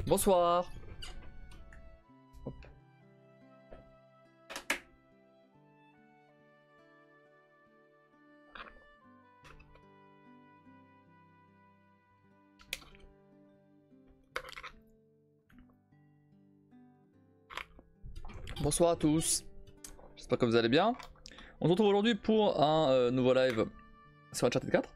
Bonsoir. Hop. Bonsoir à tous. J'espère que vous allez bien. On se retrouve aujourd'hui pour un nouveau live sur Uncharted 4.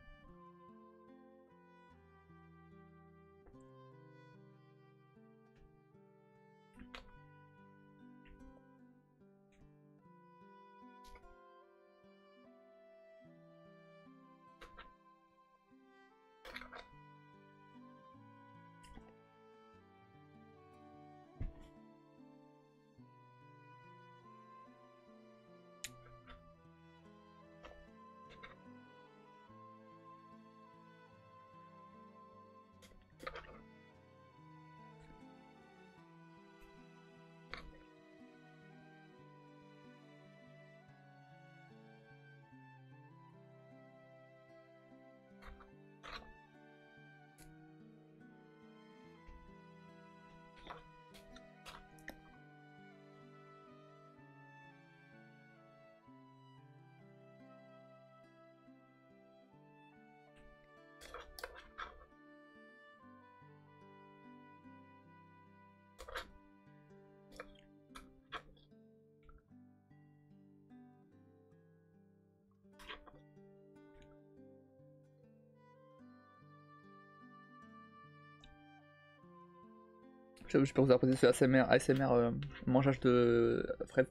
J'avoue, je peux vous apprendre ce ASMR mangeage de Fred.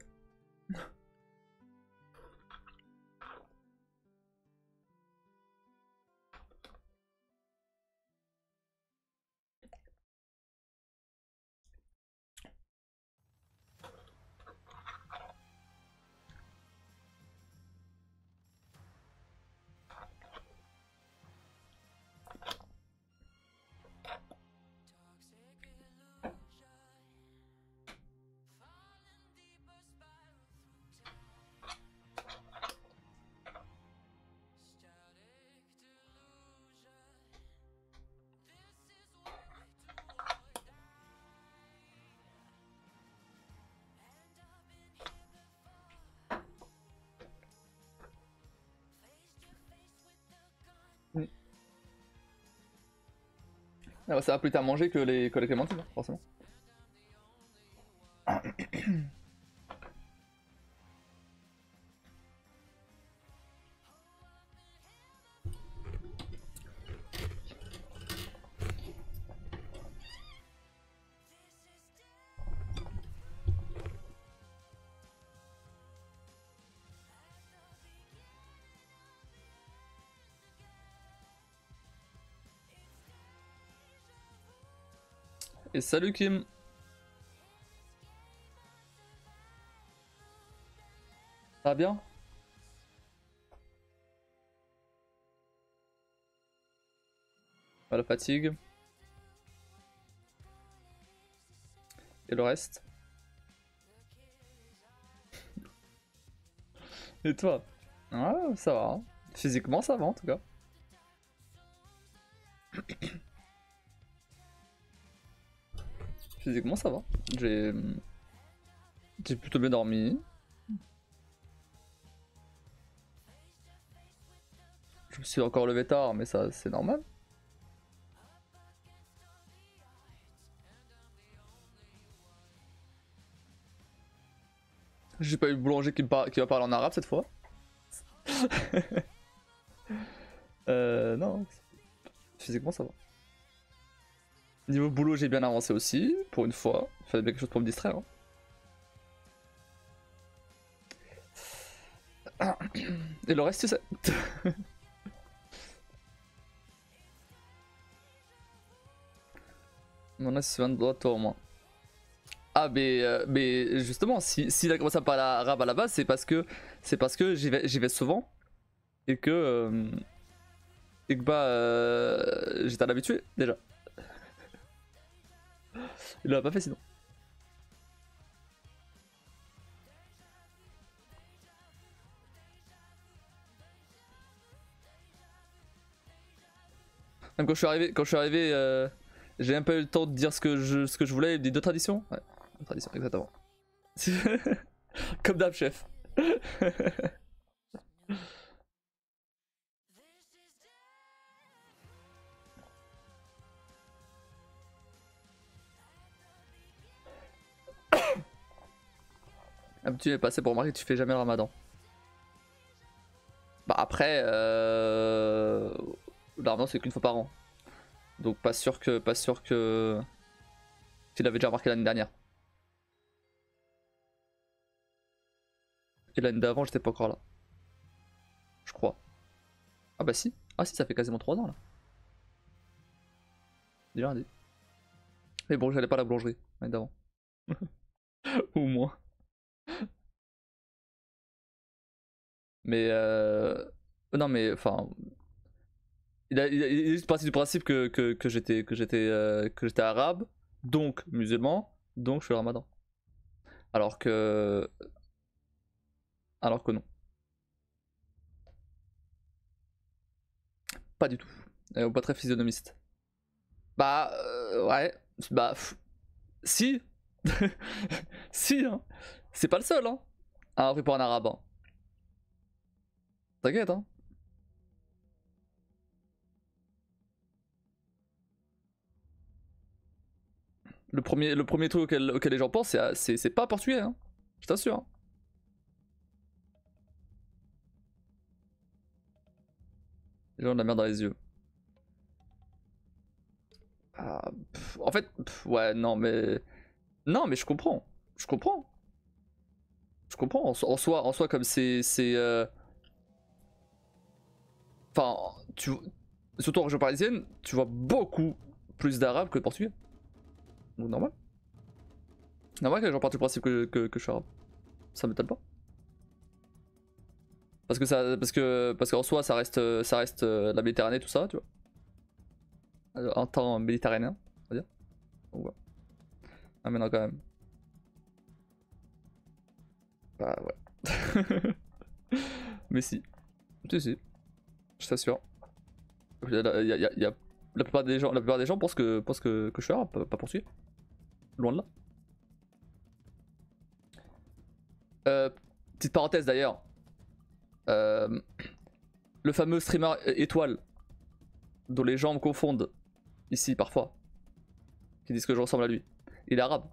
Ah bah, ça va plus tard manger que les clémentines, hein, forcément. Et salut Kim. Ça va bien? Pas la fatigue. Et le reste? Et toi? Ah, ça va. Hein. Physiquement, ça va en tout cas. Physiquement, ça va. J'ai plutôt bien dormi. Je me suis encore levé tard, mais ça, c'est normal. J'ai pas eu le boulanger qui va parler en arabe cette fois. Non, physiquement ça va. Niveau boulot, j'ai bien avancé aussi, pour une fois. Il fallait bien quelque chose pour me distraire. Hein. Et le reste, tu sais. On a ce de toi au moins. Ah, mais justement, s'il a commencé à parler arabe à la base, c'est parce que j'y vais souvent et que j'étais un habitué déjà. Il l'a pas fait sinon. Même quand je suis arrivé J'ai même pas eu le temps de dire ce que je voulais, des deux traditions. Ouais, deux traditions, exactement. Comme d'hab, chef. Tu es passé pour remarquer que tu fais jamais le ramadan. Bah après, le ramadan c'est qu'une fois par an. Donc pas sûr que tu l'avais déjà remarqué l'année dernière. Et l'année d'avant j'étais pas encore là. Je crois. Ah bah si. Ah si, ça fait quasiment 3 ans là. Déjà lundi. Mais bon, j'allais pas à la boulangerie l'année d'avant. Ou moins. Mais non mais enfin. Il est juste parti du principe que j'étais arabe, donc musulman, donc je fais le ramadan. Alors que. Alors que non. Pas du tout. Pas très physionomiste. Bah ouais. Bah si. Si hein. C'est pas le seul hein. À avoir pris pour un arabe. Hein. T'inquiète hein. Le premier truc auquel les gens pensent, c'est pas portugais hein. Je t'assure. Hein. Les gens ont de la merde dans les yeux. Ah, en fait, ouais, non mais. Non mais je comprends. Je comprends. Je comprends. En soi comme c'est. Enfin, surtout en région parisienne, tu vois beaucoup plus d'arabes que de portugais. Donc normal. Normal que les gens partent du principe que je suis arabe. Ça m'étonne pas. Parce qu'en soi, ça reste la Méditerranée, tout ça, tu vois. Un temps méditerranéen, on va dire. Donc voilà. Ah, maintenant quand même. Bah ouais. Mais si. Si, si. Je t'assure. La plupart des gens pensent que je suis arabe, pas portugais. Loin de là. Petite parenthèse d'ailleurs. Euh, le fameux streamer étoile, dont les gens me confondent ici parfois, qui disent que je ressemble à lui, il est arabe.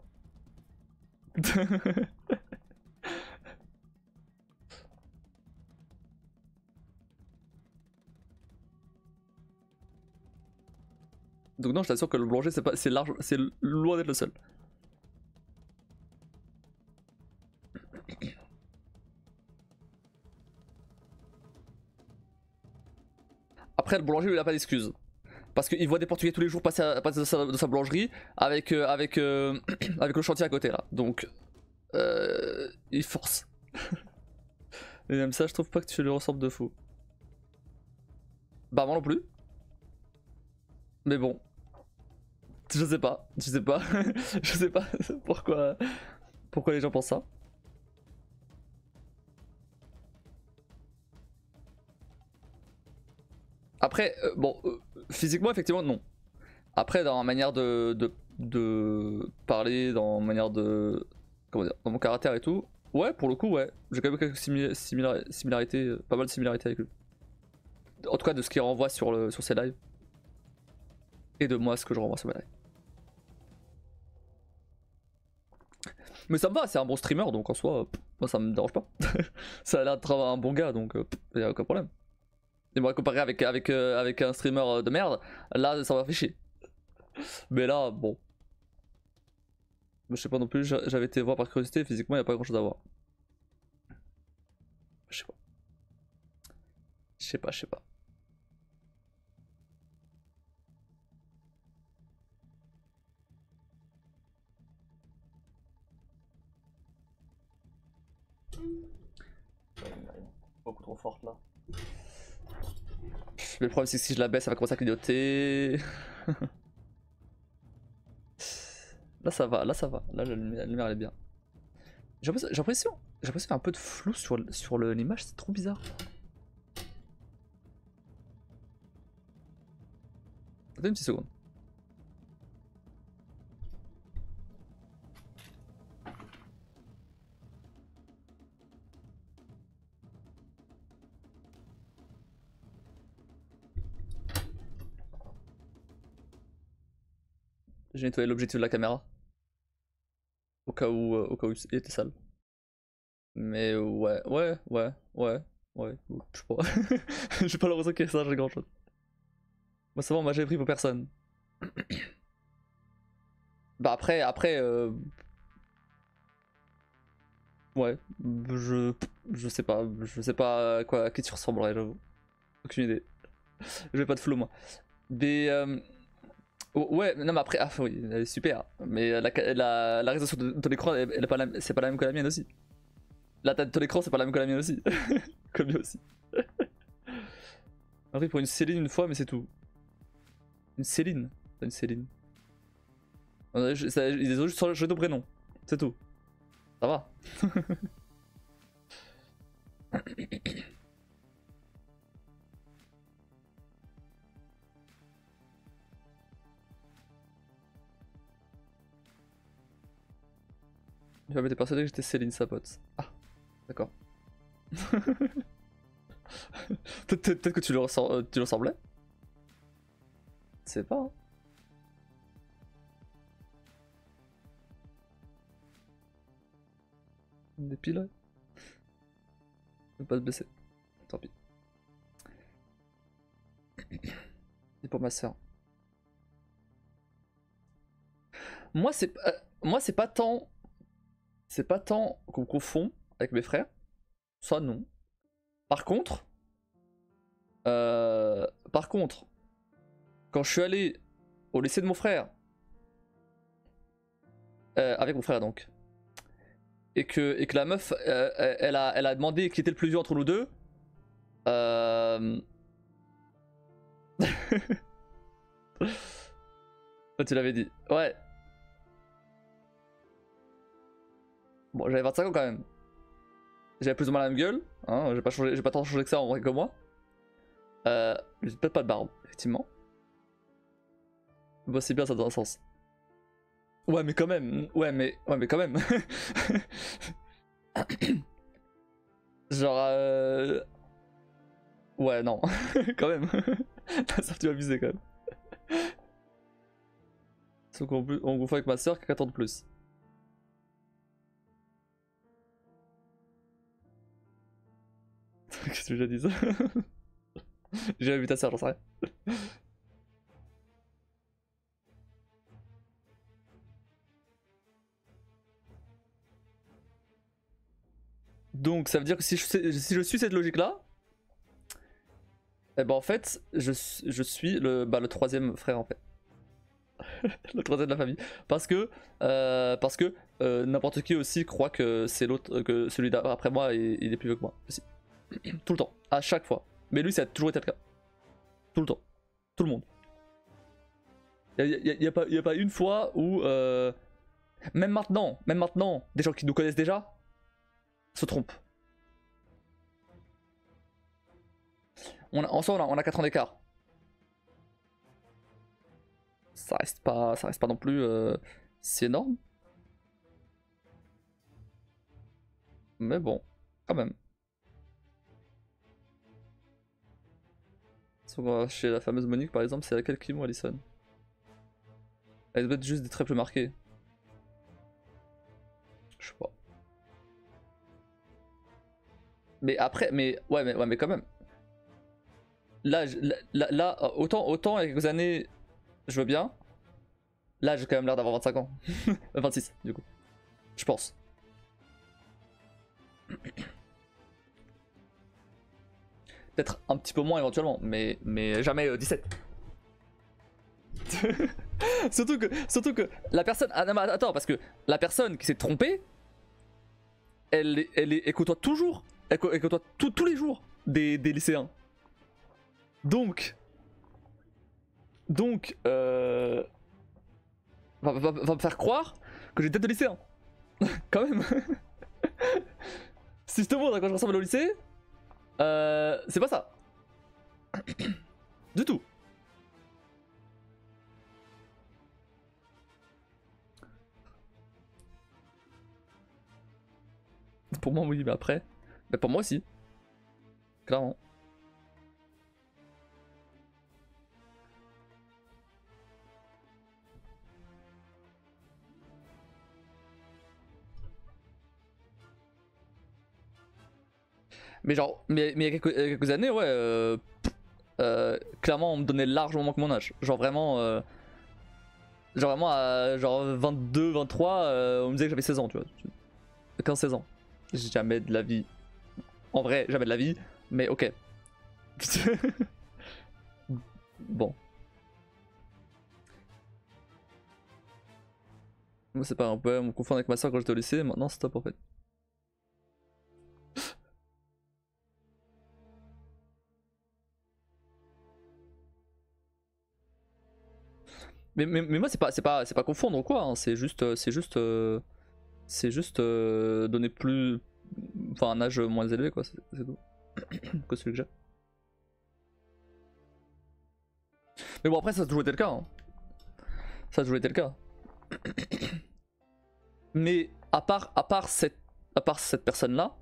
Donc non, je t'assure que le boulanger c'est large, c'est loin d'être le seul. Après le boulanger il a pas d'excuse. Parce qu'il voit des Portugais tous les jours passer de sa boulangerie avec le chantier à côté là. Donc il force. Et même ça, je trouve pas que tu lui ressembles de fou. Bah moi non plus. Mais bon, je sais pas, je sais pas, je sais pas pourquoi les gens pensent ça. Après, bon, physiquement effectivement non. Après dans la manière de parler, dans la manière de, comment dire, dans mon caractère et tout, ouais pour le coup ouais, j'ai quand même quelques similarités, pas mal de similarités avec lui. En tout cas de ce qu'il renvoie sur ses lives. Et de moi ce que je renvoie sur mes lives. Mais ça me va, c'est un bon streamer donc en soi, moi ça me dérange pas. Ça a l'air d'être un bon gars donc y'a aucun problème. Et moi comparé avec un streamer de merde, là ça m'a fait chier. Mais là, bon. Je sais pas non plus, j'avais été voir par curiosité, physiquement y'a pas grand chose à voir. Je sais pas. Je sais pas, je sais pas. Beaucoup trop forte là. Mais le problème c'est que si je la baisse, ça va commencer à clignoter. Là ça va, là ça va. Là la lumière elle est bien. J'ai l'impression qu'il y a un peu de flou sur l'image, c'est trop bizarre. Attends une petite seconde. J'ai nettoyé l'objectif de la caméra. Au cas où il était sale. Mais ouais, je sais pas. J'ai pas l'impression qu'il ça, j'ai grand chose. Moi, ça va, moi j'ai pris pour personne. Bah après, ouais, je sais pas, à quoi, à qui tu ressemblerais, j'avoue. Aucune idée. J'ai pas de flow, moi. Mais ouais, non, mais après, ah oui, elle est super. Mais la résolution de ton écran, c'est pas la même que la mienne aussi. La taille de ton écran, c'est pas la même que la mienne aussi. Comme lui aussi. J'ai pris pour une Céline une fois, mais c'est tout. Une Céline. Pas une Céline. Ils ont juste changé de prénom. C'est tout. Ça va. J'avais été persuadé que j'étais Céline, sa pote. Ah, d'accord. Peut-être que tu lui ressemblais. Je sais pas. Hein. Des piles. Ne pas se blesser. Tant pis. C'est pour ma soeur. Moi c'est pas tant. C'est pas tant qu'on confond avec mes frères. Ça non. Par contre. Par contre. Quand je suis allé au lycée de mon frère. Avec mon frère donc. Et que la meuf, elle a demandé qui était le plus vieux entre nous deux. Tu l'avais dit. Ouais. Bon, j'avais 25 ans quand même. J'avais plus ou moins la même gueule. Hein, j'ai pas tant changé que ça en vrai que moi. J'ai peut-être pas de barbe, effectivement. Bon, c'est bien ça dans un sens. Ouais, mais quand même. Ouais, mais quand même. Genre. Ouais, non. Quand même. Ça, tu vas abuser quand même. Sauf qu'on confond avec ma soeur qui a 4 ans de plus. Qu'est-ce que j'ai dit ça? J'ai jamais vu ta soeur, j'en sais rien. Donc ça veut dire que si je suis cette logique là, eh ben en fait je suis le troisième frère en fait. Le troisième de la famille. Parce que n'importe qui aussi croit que c'est l'autre, que celui d'après moi il est plus vieux que moi aussi. Tout le temps, à chaque fois. Mais lui ça a toujours été le cas. Tout le temps. Tout le monde. Y a pas une fois où même maintenant, des gens qui nous connaissent déjà se trompent. En soi on a 4 ans d'écart. Ça reste pas non plus si énorme. Mais bon, quand même. Chez la fameuse Monique par exemple, c'est laquelle Kim ou Allison? Elle doit être juste des traits plus marqués. Je sais pas. Mais après, ouais, mais quand même. Là, autant il y a quelques années, je veux bien. Là, j'ai quand même l'air d'avoir 25 ans. 26, du coup. Je pense. Peut-être un petit peu moins éventuellement, mais jamais 17. surtout que la personne. Ah non, mais attends, parce que la personne qui s'est trompée, elle côtoie toujours. Elle côtoie tous les jours des lycéens. Donc, va me faire croire que j'ai tête de lycéen. Quand même. Si je te montre à quoi je ressemble au lycée, c'est pas ça. Du tout. Pour moi, oui, mais après. Mais pour moi aussi. Clairement. Mais genre, mais il y a quelques années, ouais, clairement on me donnait largement moins que mon âge. Genre vraiment à genre 22, 23, on me disait que j'avais 16 ans, tu vois. 15-16 ans. Jamais de la vie. En vrai, jamais de la vie, mais ok. Bon. Moi c'est pas un peu me confondre avec ma soeur quand j'étais au lycée, maintenant c'est top en fait. Mais moi c'est pas confondre ou quoi, hein. C'est juste donner plus, enfin un âge moins élevé quoi, c'est tout. Que celui que j'ai. Mais bon après ça a toujours été le cas, hein. Ça a toujours été le cas. Mais à part cette personne là,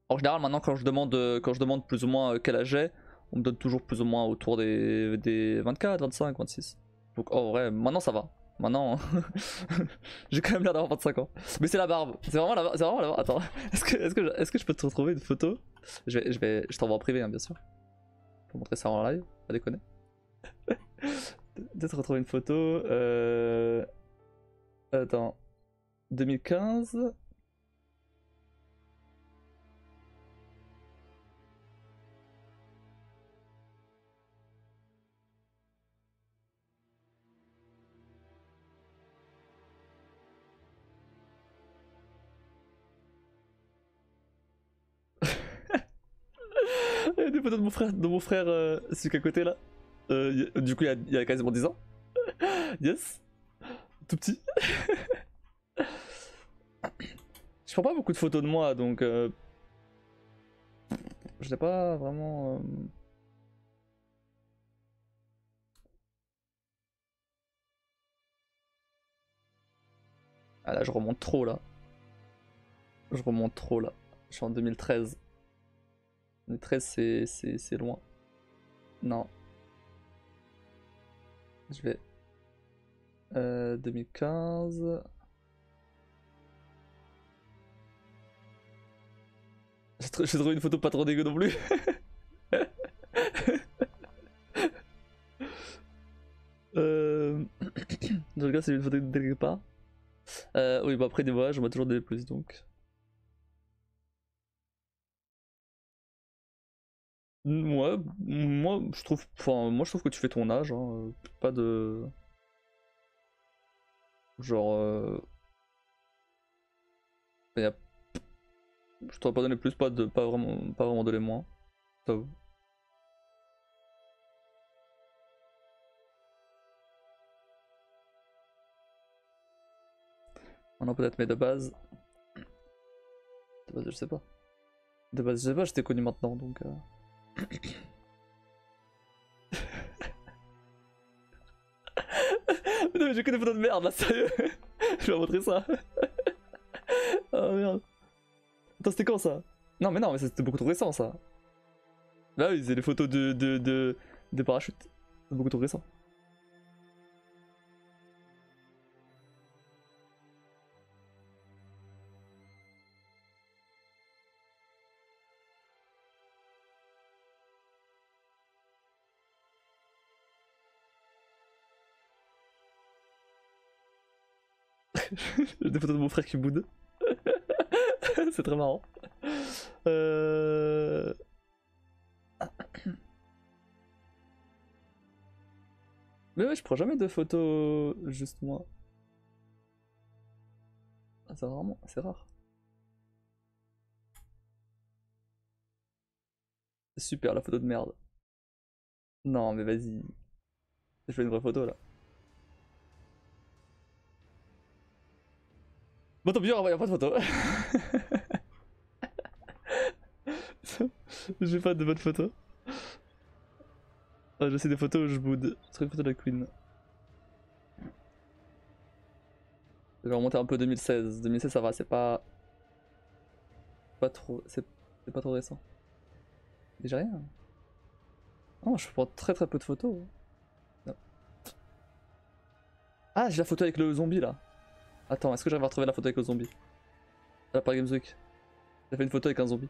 en général maintenant quand je demande plus ou moins quel âge j'ai, on me donne toujours plus ou moins autour des 24, 25, 26. Donc oh ouais, maintenant ça va. Maintenant, j'ai quand même l'air d'avoir 25 ans. Mais c'est la barbe. C'est vraiment la barbe. Attends, est-ce que je peux te retrouver une photo? Je t'envoie en privé, hein, bien sûr. Pour montrer ça en live, pas déconner. Peut-être retrouver une photo. Attends. 2015. Il y a des photos de mon frère celui qui est à côté là. Du coup, il y a quasiment 10 ans. Yes. Tout petit. Je prends pas beaucoup de photos de moi donc. Je n'ai pas vraiment. Ah là, je remonte trop là. Je remonte trop là. Je suis en 2013. 2013, c'est loin. Non. Je vais. 2015. J'ai trouvé une photo pas trop dégueu non plus. Je regarde si j'ai une photo de quelque part. Oui, bah après des voyages, on m'a toujours des plus donc. Moi, je trouve, enfin, moi je trouve que tu fais ton âge, hein, pas de, genre, y a- je t'aurais pas donné plus, pas vraiment donné moins. Ça va. Maintenant peut-être, mais de base je sais pas. De base je sais pas, j'étais connu maintenant donc. Mais non mais j'ai que des photos de merde là, sérieux. Je vais montrer ça. Oh merde. Attends, c'était quand ça? Non mais c'était beaucoup trop récent ça. Là oui, c'est les photos de parachute. C'est beaucoup trop récent. J'ai des photos de mon frère qui boude. C'est très marrant. Euh... Mais ouais, je prends jamais de photos juste moi. Ah, c'est vraiment, c'est rare. Super la photo de merde. Non mais vas-y. Je fais une vraie photo là. Bon tant pis, y'a pas de photo. J'ai pas de bonnes photos. Ah, j'essaie des photos où je boude. Je trouve une photo de la Queen. Je vais remonter un peu 2016. 2016 ça va, c'est pas trop. C'est pas trop récent. Mais j'ai rien. Non, je prends très peu de photos. Non. Ah, j'ai la photo avec le zombie là. Attends, est-ce que j'arrive à retrouver la photo avec le zombie? Là par Games Week. J'ai fait une photo avec un zombie.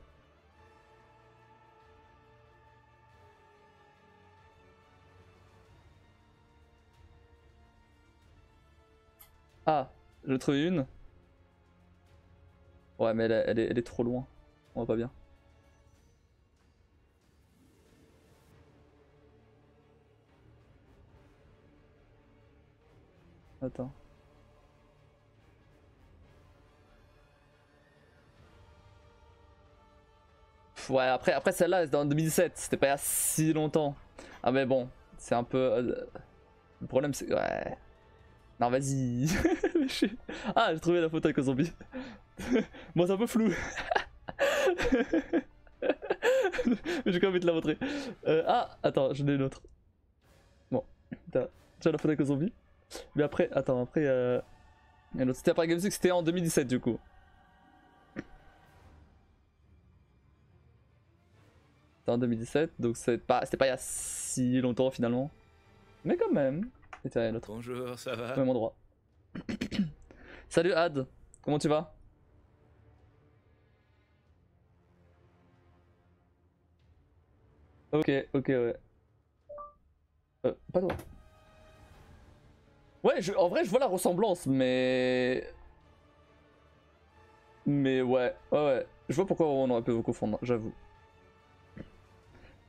Ah, je trouve une. Ouais, mais elle est trop loin. On va pas bien. Attends. Ouais, après celle-là, c'était en 2017. C'était pas il y a si longtemps. Ah, mais bon, c'est un peu. Le problème, c'est. Ouais. Non, vas-y. Ah, j'ai trouvé la photo avec le zombie. Bon, c'est un peu flou. Mais j'ai quand même envie de la montrer. Ah, attends, j'en ai une autre. Bon, t'as la photo avec le zombie. Mais après, attends, après, il y a l'autre. C'était après Games Week, c'était en 2017 du coup. C'était en 2017, donc c'était pas il y a si longtemps finalement. Mais quand même. Et t'as l'autre. Bonjour, ça va? Au même endroit. Salut Ad, comment tu vas? Ok, ok, ouais. Pas toi. Ouais, en vrai, je vois la ressemblance, mais. Mais ouais, ouais, ouais. Je vois pourquoi on aurait pu vous confondre, j'avoue.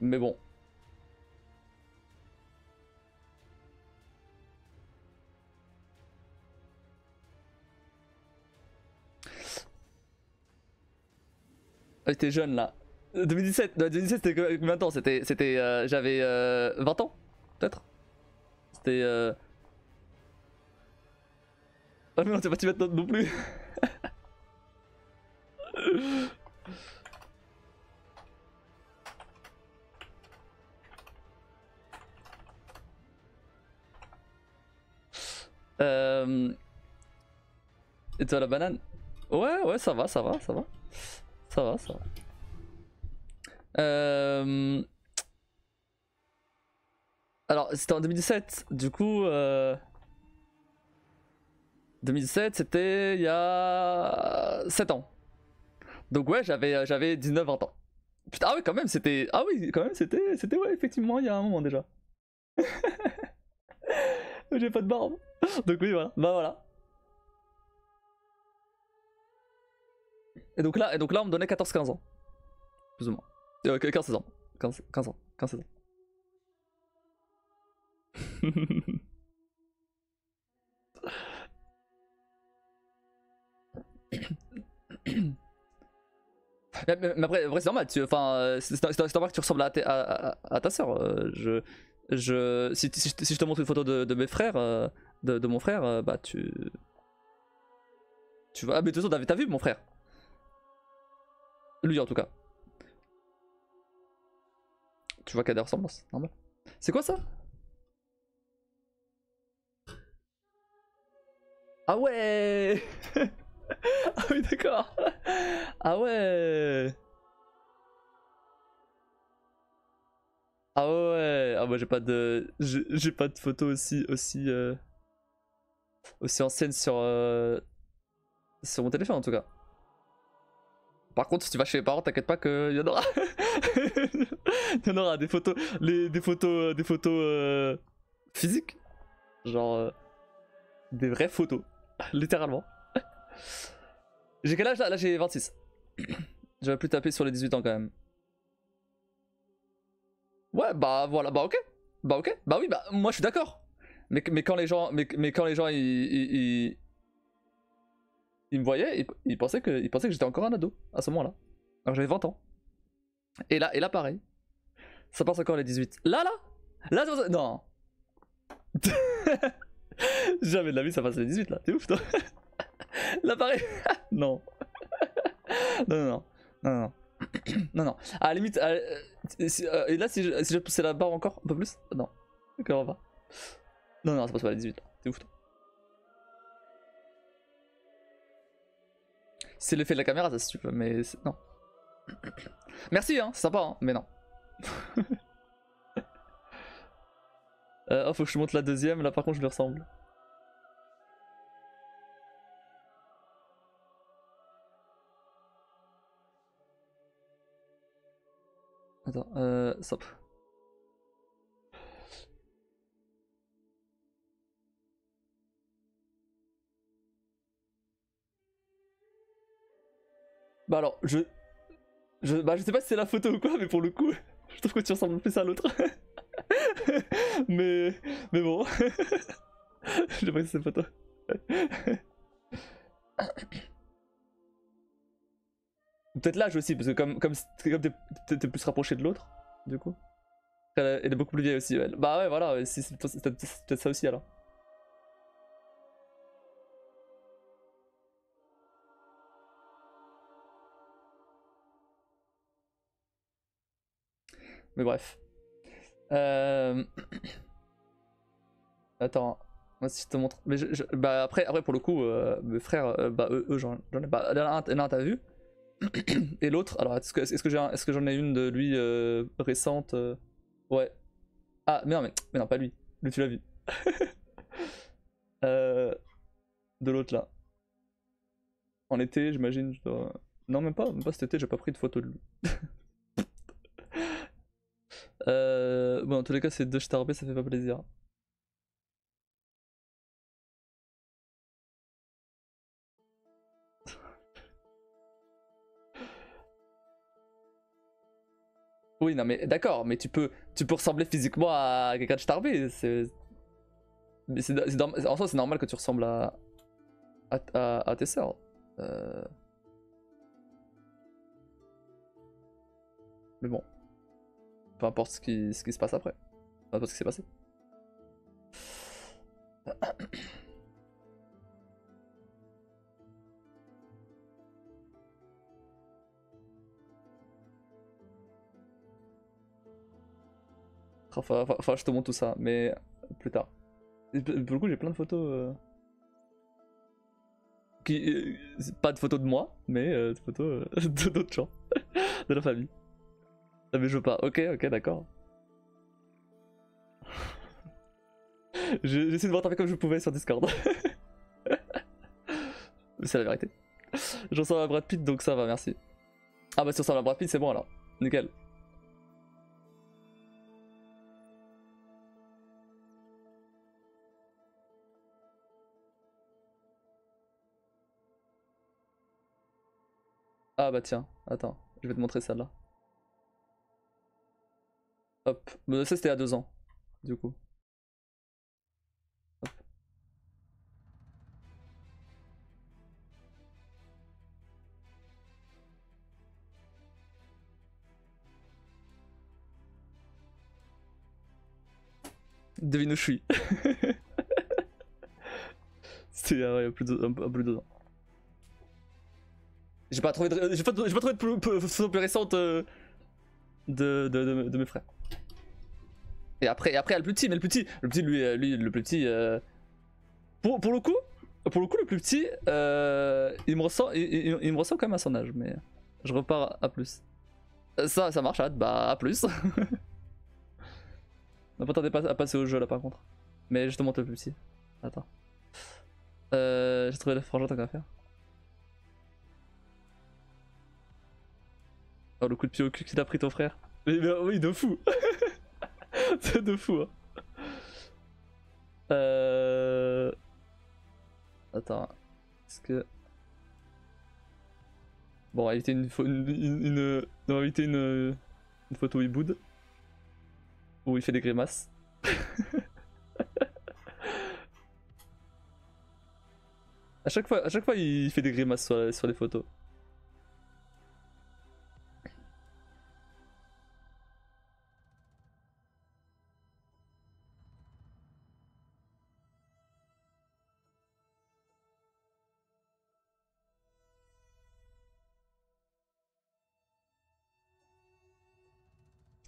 Mais bon. Ah, t'es jeune là. 2017, 2017 c'était combien de temps? J'avais 20 ans, peut-être? C'était. Ah, mais non, t'es pas tu mettre non plus. euh... Et toi la banane? Ouais, ouais, ça va, ça va, ça va. Ça va, ça va. Euh... Alors, c'était en 2017, du coup. 2007, c'était il y a 7 ans. Donc ouais, j'avais 19-20 ans. Putain, ah oui, quand même, c'était. Ah oui, quand même, c'était ouais, effectivement, il y a un moment déjà. J'ai pas de barbe. Donc oui, voilà. Bah voilà. Et donc là on me donnait 14-15 ans. Plus ou moins. 15-16 ans. 15 ans. 15-16 ans. Mais après c'est normal, c'est normal que tu ressembles à ta soeur. Si je te montre une photo de mes frères, de mon frère, bah tu vois. Ah, mais de toute façon, t'as vu mon frère? Lui en tout cas. Tu vois qu'il y a des ressemblances, normal. C'est quoi ça? Ah ouais. Ah oui, d'accord. Ah ouais. Ah ouais. Ah moi j'ai pas de photo aussi ancienne sur mon téléphone en tout cas. Par contre, si tu vas chez les parents, t'inquiète pas qu'il y en aura. Il y en aura des photos, des photos physiques, genre des vraies photos, littéralement. J'ai quel âge là? Là j'ai 26. J'aurais pu taper sur les 18 ans quand même. Ouais, bah voilà, bah ok. Bah ok. Bah oui, bah moi je suis d'accord. Mais quand les gens, mais quand les gens ils me voyaient, ils pensaient que j'étais encore un ado à ce moment-là. Alors j'avais 20 ans. Et là pareil. Ça passe encore les 18. Là, non. Jamais de la vie ça passe les 18 là. T'es ouf toi. Là pareil. Non. Non, non, non. Non, non. Non, non. À la limite, et là si je poussais la barre encore un peu plus. Non. Comment va? Non, non, ça passe pas les 18 là. T'es ouf toi. C'est l'effet de la caméra ça si tu veux, mais non. Merci hein, c'est sympa hein, mais non. Oh, faut que je te montre la deuxième, là par contre je lui ressemble. Attends, stop. Bah alors, bah, je sais pas si c'est la photo ou quoi, mais pour le coup, je trouve que tu ressembles plus à l'autre. mais, mais bon, je sais pas si c'est photo. Peut-être l'âge aussi, parce que comme t'es plus rapproché de l'autre, du coup. Elle est beaucoup plus vieille aussi, elle. Bah ouais, voilà, c'est peut-être ça aussi alors. Mais bref. Euh... Attends, moi si je te montre. Mais bah après pour le coup, mes frères, bah eux j'en ai pas. L'un t'as vu. Et l'autre, alors est-ce que j'en ai une de lui récente ouais. Ah mais non, pas lui. Lui tu l'as vu. Euh, de l'autre là. En été, j'imagine. Non, même pas cet été, j'ai pas pris de photo de lui. Bon, en tous les cas, c'est deux starbés, ça fait pas plaisir. Oui, non, mais d'accord, mais tu peux ressembler physiquement à quelqu'un de starbé. En soi, c'est normal que tu ressembles à tes sœurs. Euh, mais bon, peu importe ce qui se passe après. Peu importe ce qui s'est passé. Enfin, je te montre tout ça, mais plus tard. Et pour le coup, j'ai plein de photos. Pas de photos de moi, mais de photos d'autres gens, de la famille. Ah, mais je veux pas. Ok, ok, d'accord. J'ai essayé de m'attraper comme je pouvais sur Discord. C'est la vérité. Je ressemble à Brad Pitt, donc ça va, merci. Ah bah si on ressemble à Brad Pitt, c'est bon alors. Nickel. Ah bah tiens, attends, je vais te montrer celle-là. Hop. Ça c'était à 2 ans, du coup. Hop. Devine où je suis. C'était ouais, un peu plus de 2 ans. J'ai pas trouvé de photo plus récente de mes frères. Et après, il y a le plus petit, mais le petit lui le plus petit. Pour le coup, le plus petit, il me ressemble quand même à son âge, mais je repars à plus. Ça marche, bah à plus. On va pas tarder à passer au jeu là par contre. Mais je te montre le plus petit. Attends. J'ai trouvé le frangin tant qu'à faire. Oh, le coup de pied au cul qu'il a pris ton frère. Mais oui, de fou. C'est de fou. Hein. Euh... Attends. Est-ce que. Bon, on va éviter on va éviter une photo où il boude. Où il fait des grimaces. À chaque fois, il fait des grimaces sur les photos.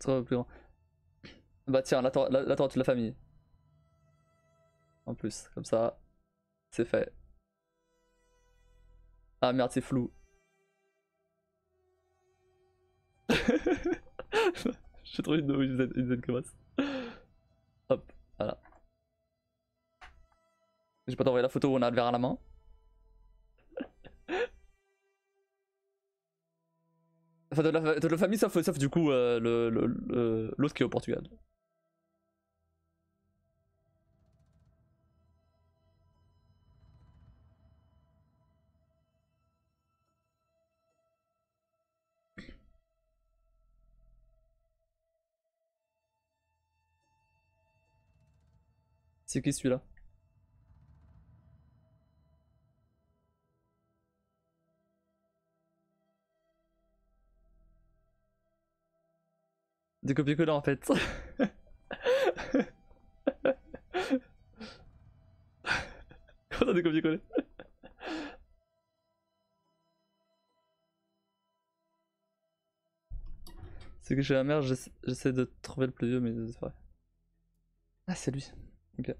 Trop plus grand. Bah tiens, là t'auras toute la famille. En plus, comme ça, c'est fait. Ah merde, c'est flou. J'ai trouvé une où il faisait une grimace. Hop, voilà. Je vais pas t'envoyer la photo où on a le verre à la main. Enfin, de la famille, sauf du coup l'autre qui est au Portugal. C'est qui celui-là? Des copier-coller en fait. Comment ça des copier-coller? C'est que chez la mère, j'essaie de trouver le plus vieux, mais c'est pas vrai. Ah, c'est lui. Ok.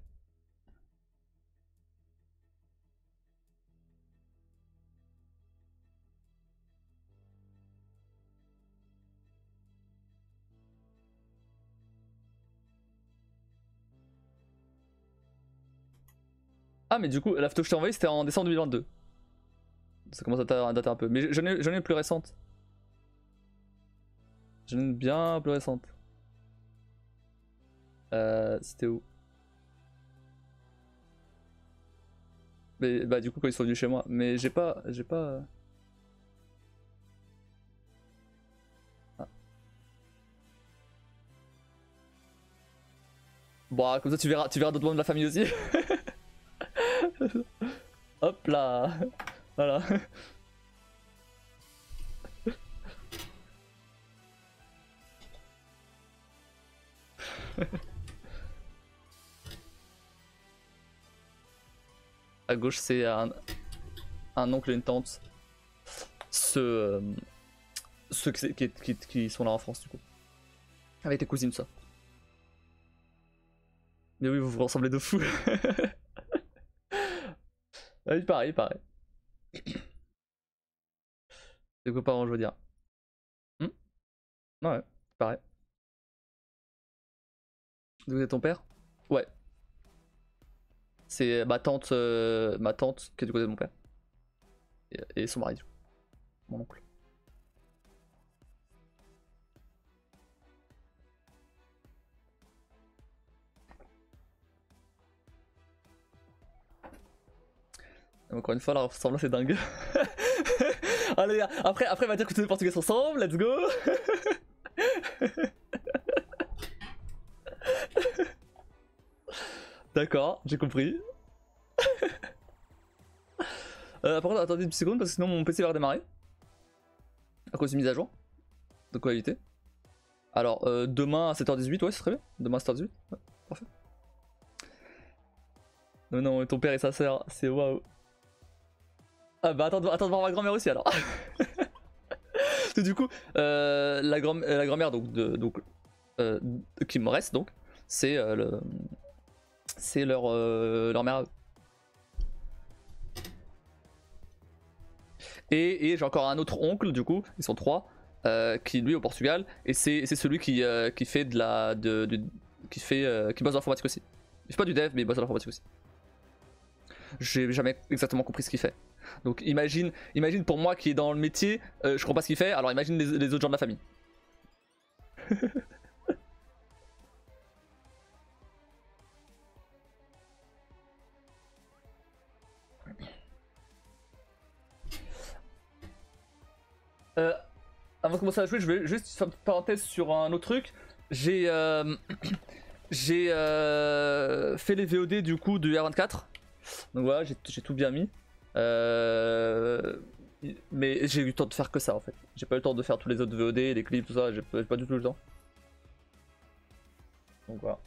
Ah, mais du coup, la photo que je t'ai envoyée c'était en décembre 2022. Ça commence à dater un peu. Mais j'en ai une plus récente. J'en ai une bien plus récente. C'était où? Mais bah, du coup, quand ils sont venus chez moi. Mais j'ai pas. Ah. Bon, comme ça, tu verras d'autres membres de la famille aussi. Hop là. Voilà. À gauche, c'est un oncle et une tante. Ceux qui sont là en France, du coup. Avec tes cousines, ça. Mais oui, vous vous ressemblez de fou. Oui, pareil, pareil. De quoi parents, je veux dire. Hmm. Ouais, pareil. Vous êtes ton père? Ouais. C'est ma tante qui est du côté de mon père. Et son mari, du coup. Mon oncle. Encore une fois, la ressemblance c'est dingue. Allez, après, il va dire que tous les Portugais se ressemblent, let's go. D'accord, j'ai compris. Par contre, attendez une petite seconde parce que sinon mon PC va redémarrer. À cause d'une mise à jour. De quoi éviter. Alors, demain à 7h18, ouais, c'est très bien. Demain à 7h18, ouais, parfait. Non, non, ton père et sa sœur, c'est waouh. Ah bah attends de voir ma grand-mère aussi alors. Du coup, la grand-mère qui me reste donc, c'est leur mère. Et j'ai encore un autre oncle du coup, ils sont trois, qui lui est au Portugal et c'est celui qui fait qui bosse dans l'informatique aussi. Il fait pas du dev mais il bosse dans l'informatique aussi. J'ai jamais exactement compris ce qu'il fait. Donc imagine pour moi qui est dans le métier, je comprends pas ce qu'il fait, alors imagine les autres gens de la famille. Avant de commencer à jouer, je vais juste faire une petite parenthèse sur un autre truc. J'ai fait les VOD du coup de R24. Donc voilà, j'ai tout bien mis. Mais j'ai eu le temps de faire que ça en fait. J'ai pas eu le temps de faire tous les autres VOD, les clips, tout ça, j'ai pas du tout eu le temps. Donc voilà.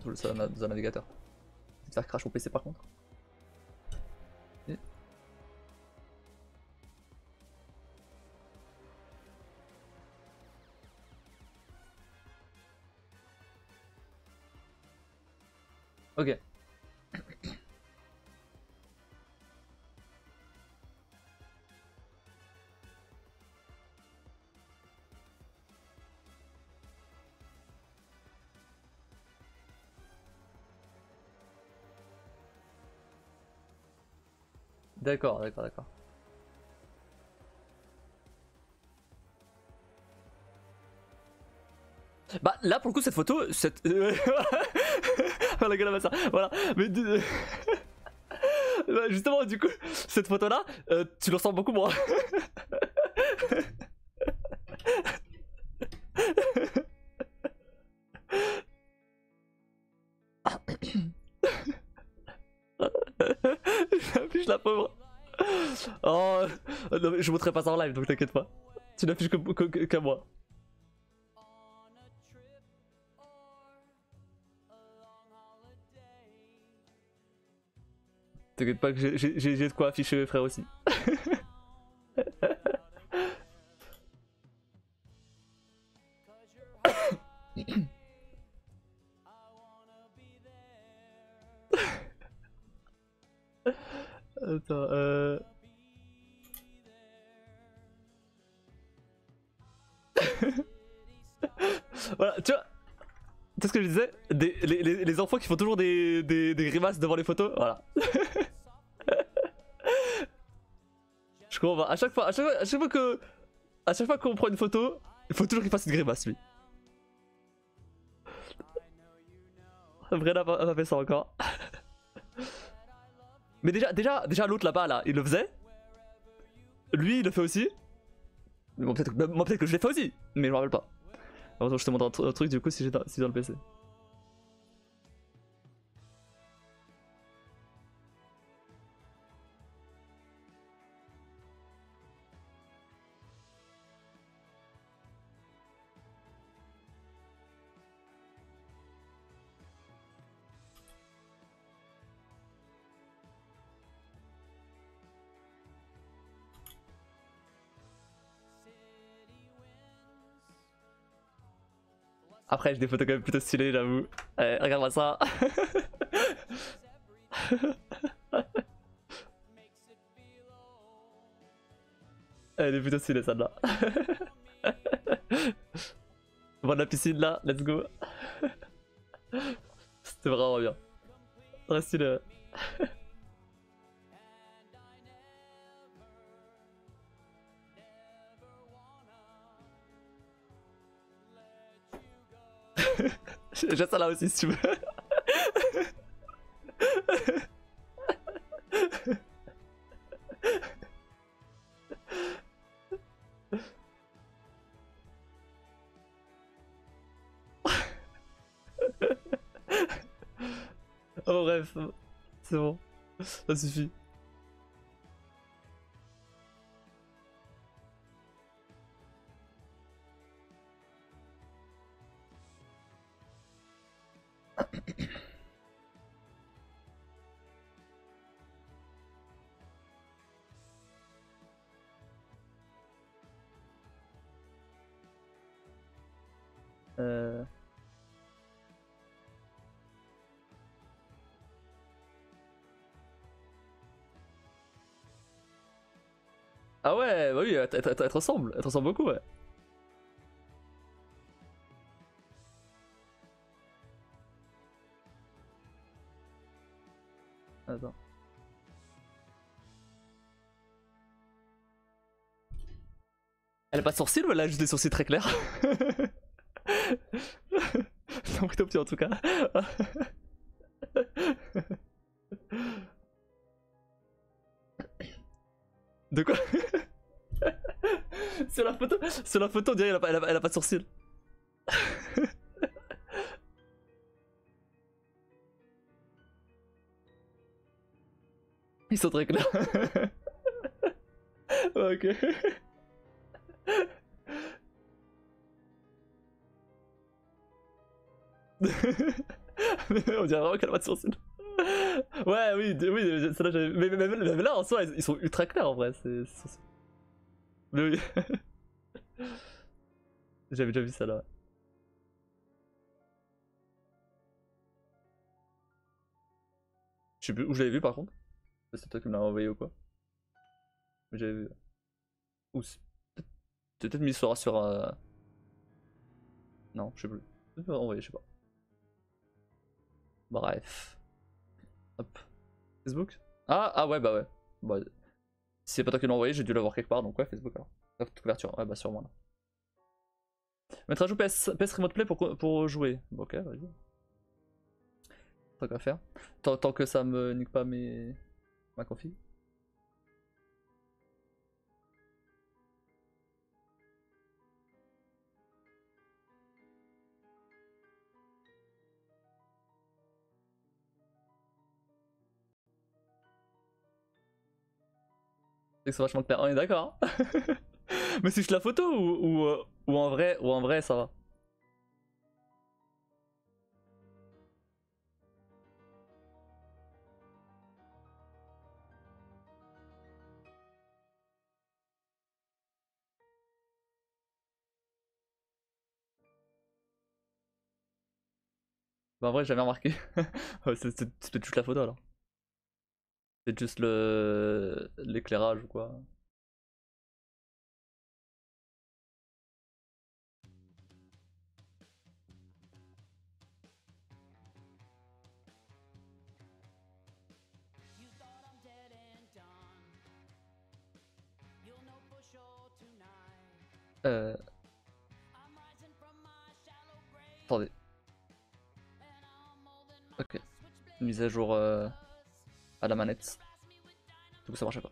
Je ça dans un navigateur. C'est de faire crash au PC par contre. Et... Ok. D'accord. Bah là pour le coup cette photo, la gueule à ça. Voilà. Mais Bah, justement, du coup, cette photo-là, tu le ressens beaucoup moins. J'affiche la pauvre. Oh, non, mais je montrerai pas ça en live, donc t'inquiète pas. Tu n'affiches que moi. T'inquiète pas que j'ai de quoi afficher mes frères aussi. Attends, voilà, tu vois, tu sais ce que je disais, les enfants qui font toujours des grimaces devant les photos, voilà. Je comprends pas. À chaque fois qu'on prend une photo, il faut toujours qu'il fasse une grimace, lui. Brenna a pas fait ça encore. Mais déjà l'autre là-bas, là, il le faisait. Lui, il le fait aussi. Mais bon, peut-être que je l'ai fait aussi, mais je me rappelle pas. Alors, je te montre un truc du coup si j'ai dans le PC. Après, j'ai des photos quand même plutôt stylées, j'avoue. Regarde-moi ça. Elle est plutôt stylée celle-là. Voir la piscine là, let's go. C'était vraiment bien. Très stylé. J'ai ça là aussi si tu veux. Oh bref, c'est bon, ça suffit. Ah ouais, bah oui, elle te ressemble, elle te ressemble beaucoup, ouais. Attends. Elle a pas de sourcils ou elle a juste des sourcils très clairs? C'est plutôt petit en tout cas. De quoi? Sur la photo on dirait elle a pas de sourcils. Ils sont très clairs. Ok. On dirait vraiment qu'elle a pas de sourcils. Ouais, oui, oui, celle-là j'avais. Mais là en soi, ils sont ultra clairs en vrai. Mais oui. J'avais déjà vu ça là. Je sais plus où je l'avais vu par contre. C'est toi qui me l'as envoyé ou quoi. Mais j'avais vu. Ou peut-être mis sur. Non, je sais plus. Peut-être envoyé, je sais pas. Bref. Hop. Facebook? Ah ouais, bah ouais. Bah, si c'est pas toi qui l'as envoyé, j'ai dû l'avoir quelque part, donc ouais, Facebook alors. Soft couverture, ouais, bah sûrement là. Mettre à jour PS Remote Play pour jouer. Bon, ok, vas-y. Pas qu'à faire. Tant que ça me nique pas mes ma config. C'est vachement clair, on est d'accord. Mais c'est juste la photo ou en vrai ça va. Bah en vrai j'ai jamais remarqué. Ouais, c'est peut-être juste la photo alors. C'est juste l'éclairage ou quoi. Euh... Attendez. Ok. Mise à jour à la manette. Du coup ça marchait pas.